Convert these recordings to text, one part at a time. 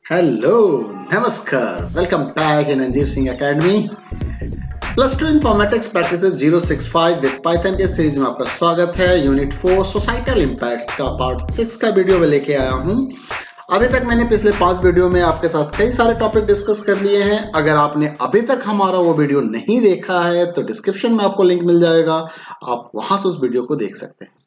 Hello, नमस्कार, welcome back in Anjeev Singh academy. Plus two informatics practices 065 with Python के series में आपका स्वागत है। यूनिट 4 सोसाइटल इम्पैक्ट्स का पार्ट 6 का वीडियो में लेके आया हूँ। अभी तक मैंने पिछले 5 वीडियो में आपके साथ कई सारे टॉपिक डिस्कस कर लिए हैं। अगर आपने अभी तक हमारा वो वीडियो नहीं देखा है तो डिस्क्रिप्शन में आपको लिंक मिल जाएगा, आप वहां से उस वीडियो को देख सकते हैं।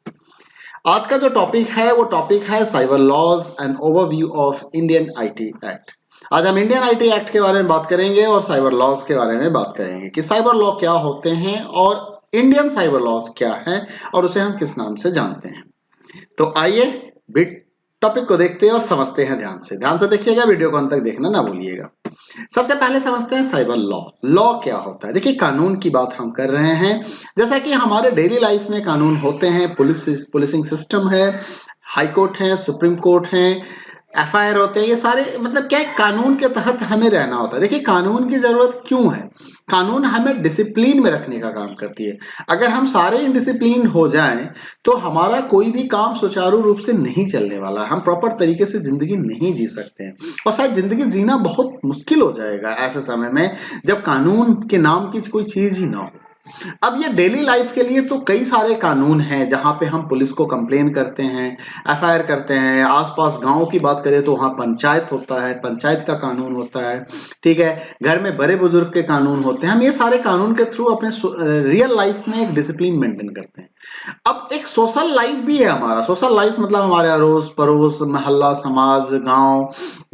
आज का जो टॉपिक है वो टॉपिक है cyber laws and overview of Indian IT act. आज हम इंडियन आईटी एक्ट के बारे में बात करेंगे और साइबर लॉज के बारे में बात करेंगे कि साइबर लॉ क्या होते हैं और इंडियन साइबर लॉज क्या है और उसे हम किस नाम से जानते हैं। तो आइए बिट टॉपिक को देखते हैं और समझते हैं। ध्यान से देखिएगा, वीडियो को अंत तक देखना ना भूलिएगा। सबसे पहले समझते हैं साइबर लॉ। लॉ क्या होता है। देखिए, कानून की बात हम कर रहे हैं। जैसा कि हमारे डेली लाइफ में कानून होते हैं, पुलिसिंग सिस्टम है, हाई कोर्ट है, सुप्रीम कोर्ट है, एफआईआर होते हैं। ये सारे मतलब क्या है, कानून के तहत हमें रहना होता है। देखिए, कानून की जरूरत क्यों है। कानून हमें डिसिप्लिन में रखने का काम करती है। अगर हम सारे इनडिसिप्लिन हो जाएं तो हमारा कोई भी काम सुचारू रूप से नहीं चलने वाला। हम प्रॉपर तरीके से जिंदगी नहीं जी सकते हैं और शायद जिंदगी जीना बहुत मुश्किल हो जाएगा ऐसे समय में जब कानून के नाम की कोई चीज ही ना हो। अब ये डेली लाइफ के लिए तो कई सारे कानून हैं जहां पे हम पुलिस को कंप्लेन करते हैं, एफआईआर करते हैं। आसपास गांव की बात करें तो वहां पंचायत होता है, पंचायत का कानून होता है, ठीक है। घर में बड़े बुजुर्ग के कानून होते हैं। हम ये सारे कानून के थ्रू अपने रियल लाइफ में एक डिसिप्लिन मेंटेन करते हैं। अब एक सोशल लाइफ भी है हमारा। सोशल लाइफ मतलब हमारे अड़ोस पड़ोस, मोहल्ला, समाज, गांव,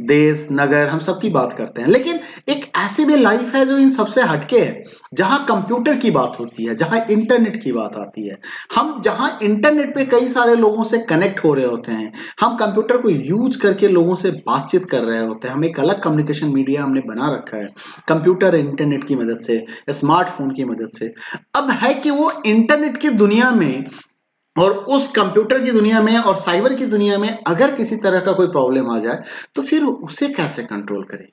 देश, नगर, हम सब की बात करते हैं। लेकिन एक ऐसी भी लाइफ है जो इन सबसे हटके है, जहां कंप्यूटर की बात होती है, जहां इंटरनेट की बात आती है। हम जहां इंटरनेट पे कई सारे लोगों से कनेक्ट हो रहे होते हैं, हम कंप्यूटर को यूज करके लोगों से बातचीत कर रहे होते हैं। हम एक अलग कम्युनिकेशन मीडिया हमने बना रखा है कंप्यूटर इंटरनेट की मदद से, स्मार्टफोन की मदद से। अब है कि वो इंटरनेट की दुनिया में और उस कंप्यूटर की दुनिया में और साइबर की दुनिया में अगर किसी तरह का कोई प्रॉब्लम आ जाए तो फिर उसे कैसे कंट्रोल करें,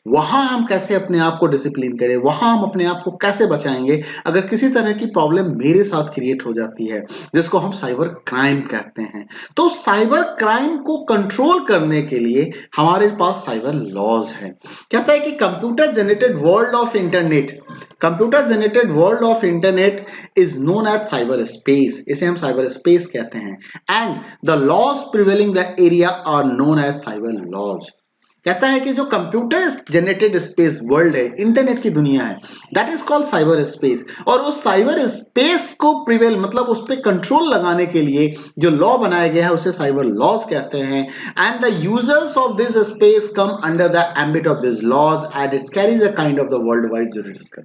वहां हम कैसे अपने आप को डिसिप्लिन करें, वहां हम अपने आप को कैसे बचाएंगे अगर किसी तरह की प्रॉब्लम मेरे साथ क्रिएट हो जाती है, जिसको हम साइबर क्राइम कहते हैं। तो साइबर क्राइम को कंट्रोल करने के लिए हमारे पास साइबर लॉज है। कहता है कि computer generated world of internet is known as cyber space. इसे हम साइबर स्पेस कहते हैं। And the laws prevailing the area are known as cyber laws. कहता है कि जो कंप्यूटर जनरेटेड स्पेस वर्ल्ड है, इंटरनेट की दुनिया है, that is called cyber space. और उस साइबर स्पेस को प्रिवेल मतलब उस पर कंट्रोल लगाने के लिए जो लॉ बनाया गया है उसे साइबर लॉज कहते हैं। And the users of this space come under the ambit of this laws and it carries a kind of the world wide jurisdiction.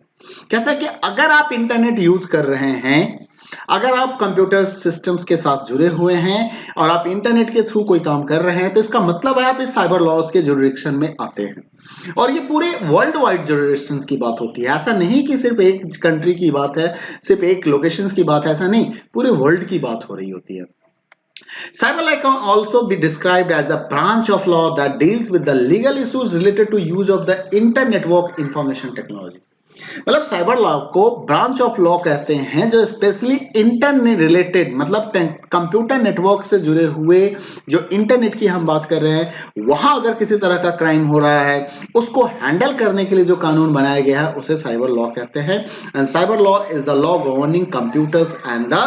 कहता है कि अगर आप इंटरनेट यूज कर रहे हैं, अगर आप कंप्यूटर सिस्टम्स के साथ जुड़े हुए हैं और आप इंटरनेट के थ्रू कोई काम कर रहे हैं, तो इसका मतलब है आप इस साइबर लॉज के जुरिडिक्शन में आते हैं। और ये पूरे वर्ल्ड वाइड जुरिडिक्शन की बात होती है। ऐसा नहीं कि सिर्फ एक कंट्री की बात है, सिर्फ एक लोकेशन की बात है, ऐसा नहीं, पूरे वर्ल्ड की बात हो रही होती है। Cyber law can also be described as the branch of law that deals with the legal issues related to use of the inter-network information technology। मतलब साइबर लॉ को ब्रांच ऑफ लॉ कहते हैं जो स्पेशली इंटरनेट रिलेटेड मतलब computer network से जुड़े हुए, जो इंटरनेट की हम बात कर रहे हैं, वहां अगर किसी तरह का क्राइम हो रहा है उसको हैंडल करने के लिए जो कानून बनाया गया है उसे साइबर लॉ कहते हैं। And cyber law is the law governing computers and the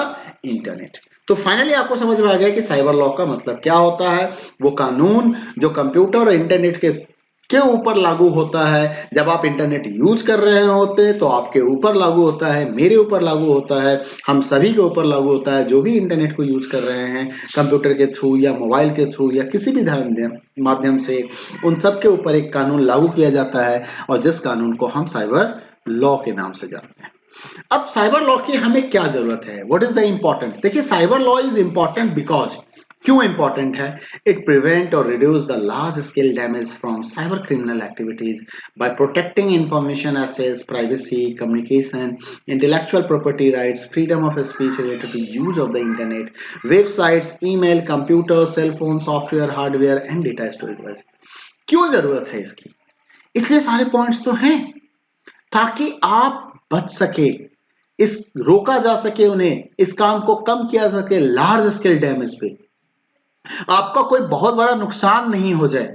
internet. तो फाइनली आपको समझ में आ गया कि साइबर लॉ का मतलब क्या होता है। वो कानून जो कंप्यूटर और इंटरनेट के ऊपर लागू होता है। जब आप इंटरनेट यूज कर रहे होते हैं तो आपके ऊपर लागू होता है, मेरे ऊपर लागू होता है, हम सभी के ऊपर लागू होता है जो भी इंटरनेट को यूज कर रहे हैं कंप्यूटर के थ्रू या मोबाइल के थ्रू या किसी भी माध्यम से, उन सब के ऊपर एक कानून लागू किया जाता है और जिस कानून को हम साइबर लॉ के नाम से जानते हैं। अब साइबर लॉ की हमें क्या जरूरत है, व्हाट इज द इंपॉर्टेंट। देखिए, cyber law is important because, क्यों इंपॉर्टेंट है, इट प्रिवेंट और reduce the large scale damage from cyber criminal activities by protecting information access, privacy, communication, intellectual property rights, freedom of speech related to use of the internet, websites, email, computer, cell phone, software, hardware and data storage. क्यों जरूरत है इसकी, इसलिए सारे points तो हैं ताकि आप बच सके, इस रोका जा सके, उन्हें इस काम को कम किया सके लार्ज स्केल डैमेज पे, आपका कोई बहुत बड़ा नुकसान नहीं हो जाए।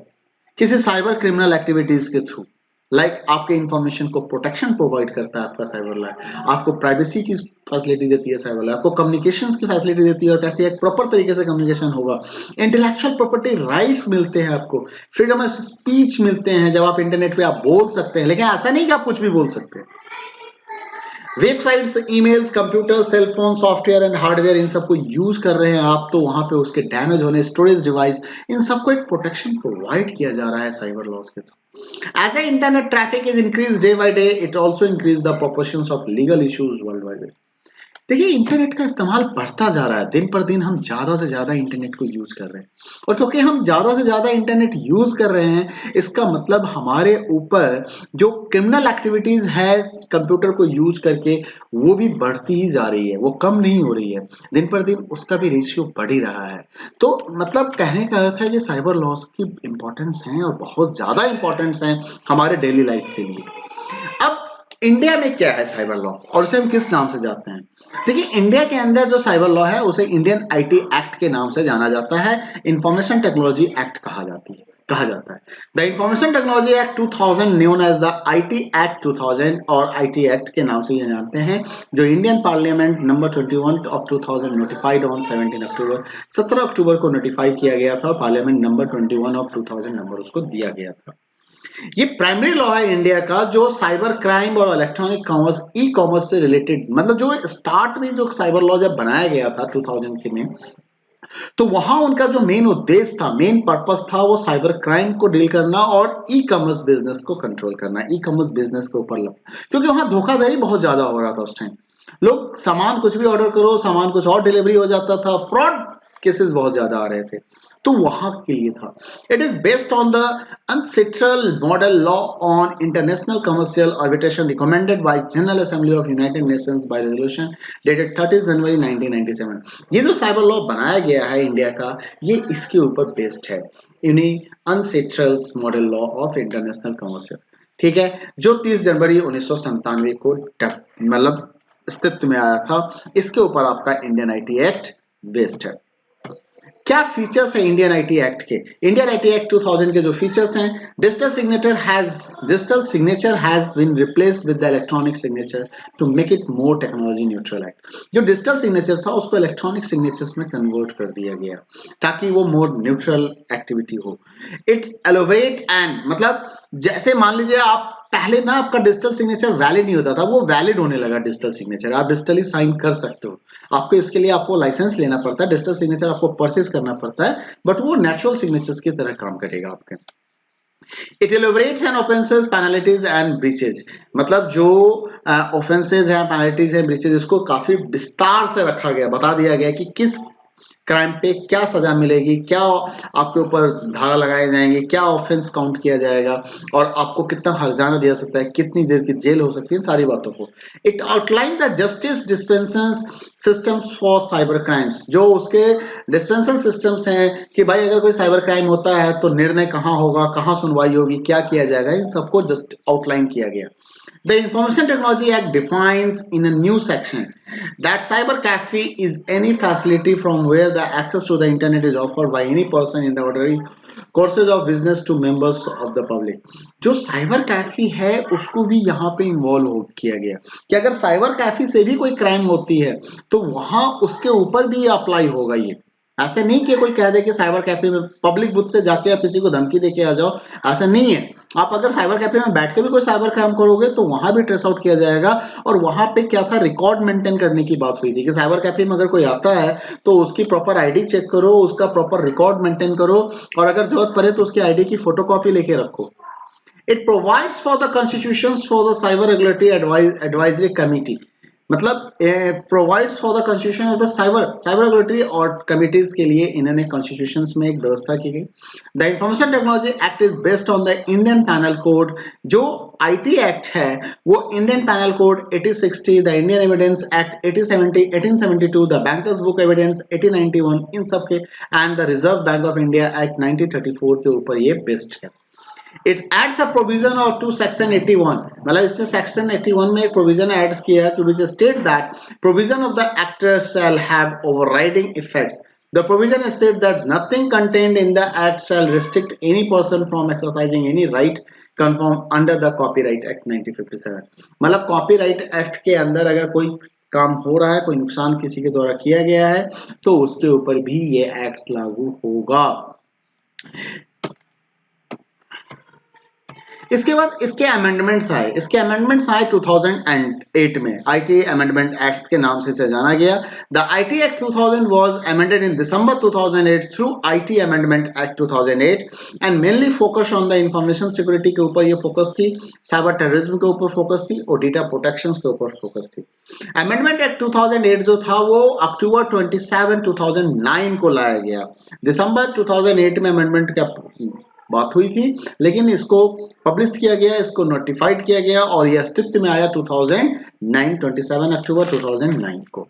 किसी साइबर क्रिमिनल एक्टिविटीज के थ्रू, लाइक आपके इंफॉर्मेशन को प्रोटेक्शन प्रोवाइड करता है आपका साइबर लॉ, आपको प्राइवेसी की फैसिलिटी देती है साइबर लॉ, आपको कम्युनिकेशंस की फैसिलिटी देती है और कहती है प्रॉपर तरीके से कम्युनिकेशन होगा, इंटेलेक्चुअल प्रॉपर्टी राइट्स मिलते हैं आपको, फ्रीडम ऑफ स्पीच मिलते हैं, जब आप इंटरनेट पे आप बोल सकते हैं, लेकिन ऐसा नहीं कि आप कुछ भी बोल सकते हैं। Websites, emails, computer, cellphone, software and hardware, इन सबको यूज कर रहे हैं आप, तो वहां पे उसके डैमेज होने, स्टोरेज डिवाइस, इन सबको एक प्रोटेक्शन प्रोवाइड किया जा रहा है साइबर लॉज के through. As a internet traffic is increase day by day, it also increase the proportions of legal issues world wide. देखिए इंटरनेट का इस्तेमाल बढ़ता जा रहा है, दिन पर दिन हम ज्यादा से ज्यादा इंटरनेट को यूज कर रहे हैं, और क्योंकि हम ज्यादा से ज्यादा इंटरनेट यूज कर रहे हैं, इसका मतलब हमारे ऊपर जो क्रिमिनल एक्टिविटीज है कंप्यूटर को यूज करके, वो भी बढ़ती ही जा रही है, वो कम नहीं हो रही है, दिन पर दिन उसका भी रेशियो बढ़ ही रहा है। तो मतलब कहने का अर्थ है कि साइबर लॉस की इंपॉर्टेंस है और बहुत ज्यादा इंपॉर्टेंस है हमारे डेली लाइफ के लिए। अब इंडिया में क्या है साइबर लॉ और उसे हम किस नाम से जानते हैं? देखिए इंडिया के अंदर जो साइबर लॉ है उसे इंडियन आईटी एक्ट के नाम से जाना जाता है, इंफॉर्मेशन टेक्नोलॉजी एक्ट कहा जाता है। The information technology act 2000 known as the IT act 2000 और आईटी एक्ट के नाम से ये जानते हैं, जो Indian parliament number 21 of 2000 notified on 17 अक्टूबर को नोटिफाई किया गया था, पार्लियामेंट नंबर 21 ऑफ 2000 नंबर उसको दिया गया था। ये प्राइमरी लॉ है इंडिया का जो साइबर क्राइम और इलेक्ट्रॉनिक कॉमर्स, ई कॉमर्स से रिलेटेड, मतलब जो स्टार्ट में जो साइबर लॉ जब बनाया गया था 2000 के में, तो वहां उनका जो मेन उद्देश्य था, मेन पर्पस था, वो साइबर क्राइम को डील करना और ई कॉमर्स बिजनेस को कंट्रोल करना, ई कॉमर्स बिजनेस के ऊपर क्योंकि वहां धोखाधड़ी बहुत ज्यादा हो रहा था उस टाइम, लोग सामान कुछ भी ऑर्डर करो, सामान कुछ और डिलीवरी हो जाता था, फ्रॉड केसेस बहुत ज्यादा आ रहे थे, तो वहां के लिए था। It is based on the unsettled model law on international commercial arbitration recommended by General Assembly of United Nations by resolution dated 30 January 1997। ये जो साइबर लॉ बनाया गया है इंडिया का, ये इसके ऊपर बेस्ड है, इन्हीं unsettled model law of international commercial, ठीक है, जो 30 जनवरी 1997 को मतलब अस्तित्व में आया था। इसके ऊपर आपका इंडियन आईटी एक्ट बेस्ड है। क्या फीचर्स है इंडियन आईटी एक्ट के? इंडियन आईटी एक्ट 2000 के जो फीचर्स हैं, digital signature has been replaced with the electronic signature to make it more technology neutral act. जो डिजिटल सिग्नेचर था उसको इलेक्ट्रॉनिक सिग्नेचर्स में कन्वर्ट कर दिया गया ताकि वो मोर न्यूट्रल एक्टिविटी हो। इट्स एलोवेट एंड, मतलब जैसे मान लीजिए आप पहले ना आपका डिजिटल सिग्नेचर वैलिड नहीं होता था, वो वैलिड होने लगा डिजिटल सिग्नेचर, आप डिजिटली साइन कर सकते हो। आपको इसके लिए आपको लाइसेंस लेना पड़ता है, डिजिटल सिग्नेचर आपको परचेज करना पड़ता है, बट वो नेचुरल सिग्नेचर्स की तरह काम करेगा आपके। It elaborates and offences, penalties and breaches, मतलब जो ऑफेंसेज हैं, पेनल्टीज हैं, ब्रीचेज, इसको काफी विस्तार से रखा गया, बता दिया गया कि किस क्राइम पे क्या सजा मिलेगी, क्या आपके ऊपर धारा लगाए जाएंगे, क्या ऑफेंस काउंट किया जाएगा और आपको कितना हर्जाना दिया सकता है, कितनी देर की जेल हो सकती है, इन सारी बातों को। It outline the justice dispensation systems for cyber crimes, जो उसके डिस्पेंशन सिस्टम्स हैं कि भाई अगर कोई साइबर क्राइम होता है तो निर्णय कहाँ होगा, कहाँ सुनवाई होगी, क्या किया जाएगा, इन सबको जस्ट आउटलाइन किया गया। The Information Technology Act defines in a new section that cyber cafe is any facility from where the access to the internet is offered by any person in the ordinary courses of business to members of the public। जो cyber cafe है उसको भी यहाँ पे involve किया गया कि अगर साइबर कैफे से भी कोई क्राइम होती है तो वहां उसके ऊपर भी अप्लाई होगा। ये ऐसे नहीं कि कोई कह दे कि साइबर कैफे में पब्लिक बुथ से जाके आप किसी को धमकी देके आ जाओ, ऐसा नहीं है। आप अगर साइबर कैफे में बैठ के भी कोई साइबर क्राइम करोगे तो वहां भी ट्रेस आउट किया जाएगा। और वहां पे क्या था, रिकॉर्ड मेंटेन करने की बात हुई थी कि साइबर कैफे में अगर कोई आता है तो उसकी प्रॉपर आईडी चेक करो, उसका प्रॉपर रिकॉर्ड मेंटेन करो और अगर जरूरत पड़े तो उसकी आईडी की फोटोकॉपी लेके रखो। It provides for the constitution for the cyber regulatory advisory committee, मतलब provides for the constitution of the cyber regulatory और कमिटीज के लिए इन्होंने कॉन्स्टिट्यूशंस में एक व्यवस्था की गई। The information technology act is based on the Indian penal code. जो आईटी एक्ट है वो Indian penal code 8060, the Indian evidence act 1872, the bankers book evidence 1891, इन सब के and the reserve bank of India act 1934 के ऊपर ये based है। It adds a provision of to section 81, मतलब इसने section 81 में एक provision adds किया है which state that provision of the act shall have overriding effects। The provision states that nothing contained in the act shall restrict any person from exercising any right confirmed under the Copyright Act 1957। मतलब copyright act के अंदर अगर कोई काम हो रहा है, कोई नुकसान किसी के द्वारा किया गया है, तो उसके ऊपर भी ये एक्ट लागू होगा। इसके बाद इसके अमेंडमेंट्स आए 2008 में। आईटी अमेंडमेंट एक्ट के नाम से इसे जाना गया। The IT act 2000 was amended in December 2008 through IT amendment act 2008 and mainly focus on the information security के ऊपर ये फोकस थी, साइबर टेररिज्म के ऊपर फोकस थी और डेटा प्रोटेक्शन के ऊपर फोकस थी। अमेंडमेंट एक्ट 2008 जो था वो अक्टूबर 27, 2009 को लाया गया। दिसंबर 2008 में अमेंडमेंट का बात हुई थी, लेकिन इसको पब्लिश किया गया, इसको नोटिफाइड किया गया और यह अस्तित्व में आया 2009, 27 अक्टूबर 2009 को।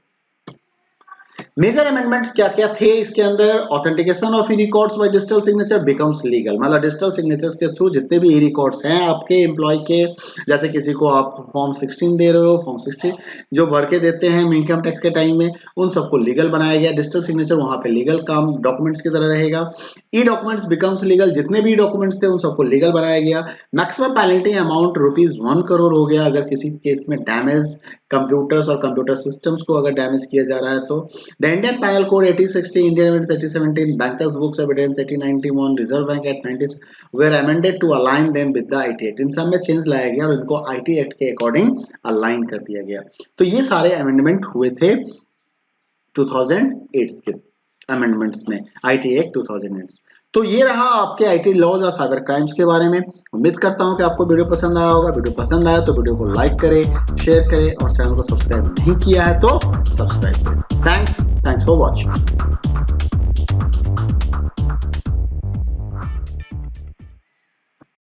मेजर अमेंडमेंट्स क्या क्या थे इसके अंदर? Authentication of e records by digital signature becomes legal. मतलब डिजिटल सिग्नेचर्स के थ्रू जितने भी ई रिकॉर्ड्स हैं आपके एम्प्लॉय के, जैसे किसी को आप फॉर्म 16 दे रहे हो, फॉर्म 16 जो भर के देते हैं इनकम टैक्स के टाइम में, उन सबको लीगल बनाया गया। डिजिटल सिग्नेचर वहां पे लीगल काम डॉक्यूमेंट्स की तरह रहेगा। ई डॉक्यूमेंट्स बिकम्स लीगल, जितने भी डॉक्यूमेंट्स थे उन सबको लीगल बनाया गया। मैक्सिमम पेनल्टी अमाउंट ₹1 करोड़ हो गया अगर किसी केस में डैमेज कंप्यूटर्स और कंप्यूटर सिस्टम्स को अगर डैमेज किया जा रहा है तो। The Indian penal code 8060, Indian evidence 8017, bankers books evidence 8091, reserve bank act 90 were amended to align them with the IT act. इन सब में चेंज लाया गया और इनको आईटी एक्ट के अकॉर्डिंग अलाइन कर दिया गया। तो ये सारे अमेंडमेंट हुए थे 2008 के अमेंडमेंट्स में, आईटी एक्ट 2008। तो ये रहा आपके आईटी लॉज और साइबर क्राइम्स के बारे में। उम्मीद करता हूं कि आपको वीडियो पसंद आया होगा। वीडियो पसंद आया तो वीडियो को लाइक करें, शेयर करें और चैनल को सब्सक्राइब नहीं किया है तो सब्सक्राइब करें। Thanks for watching.